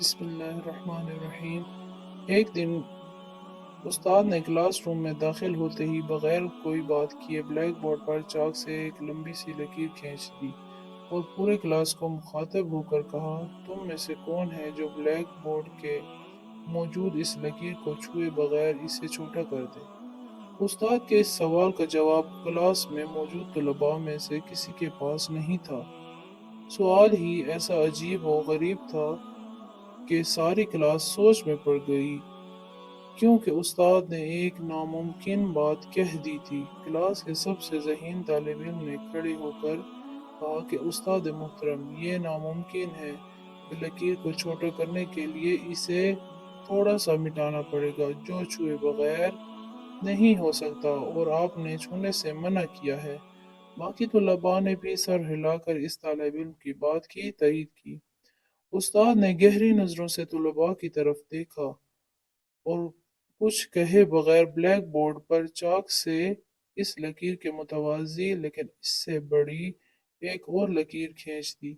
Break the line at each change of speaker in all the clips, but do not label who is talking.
बिस्मिल्लाहिर्रहमानिर्रहीम। एक दिन उस्ताद ने क्लास रूम में दाखिल होते ही बगैर कोई बात किए ब्लैक बोर्ड पर चाक से एक लंबी सी लकीर खींच दी और पूरे क्लास को मुखातब होकर कहा, तुम में से कौन है जो ब्लैक बोर्ड के मौजूद इस लकीर को छुए बगैर इसे छोटा कर दे। उस्ताद के इस सवाल का जवाब क्लास में मौजूद तलबा में से किसी के पास नहीं था। सवाल ही ऐसा अजीब और गरीब था कि सारी क्लास सोच में पड़ गई, क्योंकि उस्ताद ने एक नामुमकिन बात कह दी थी। क्लास के सबसे ज़हीन तालिब इल्म ने खड़े होकर कहा कि उस्ताद मोहतरम, ये नामुमकिन है। लकीर को छोटा करने के लिए इसे थोड़ा सा मिटाना पड़ेगा, जो छुए बगैर नहीं हो सकता, और आपने छूने से मना किया है। बाकी तलबा ने भी सर हिलाकर इस तालिब इल्म की बात की तईद की। उस्ताद ने गहरी नज़रों से तलबा की तरफ देखा और कुछ कहे बगैर ब्लैक बोर्ड पर चाक से इस लकीर के मुतवाज़ी लेकिन इससे बड़ी एक और लकीर खींच दी,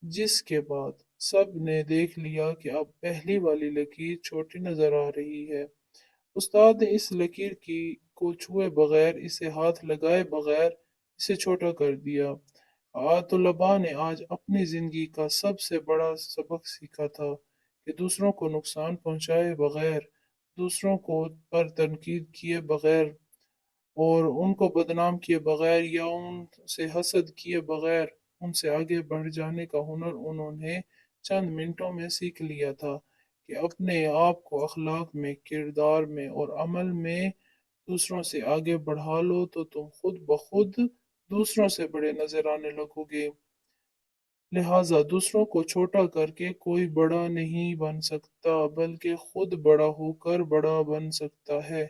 जिसके बाद सब ने देख लिया कि अब पहली वाली लकीर छोटी नजर आ रही है। उस्ताद ने इस लकीर की को छुए बगैर, इसे हाथ लगाए बगैर इसे छोटा कर दिया। तलबा ने आज अपनी जिंदगी का सबसे बड़ा सबक सीखा था कि दूसरों को नुकसान पहुंचाए बगैर, दूसरों को पर तनकीद किए बगैर और उनको बदनाम किए बगैर या उनसे हसद किए बगैर उनसे आगे बढ़ जाने का हुनर उन्होंने चंद मिनटों में सीख लिया था कि अपने आप को अखलाक में, किरदार में और अमल में दूसरों से आगे बढ़ा लो तो तुम खुद ब खुद दूसरों से बड़े नजर आने लगोगे। लिहाजा दूसरों को छोटा करके कोई बड़ा नहीं बन सकता, बल्कि खुद बड़ा होकर बड़ा बन सकता है।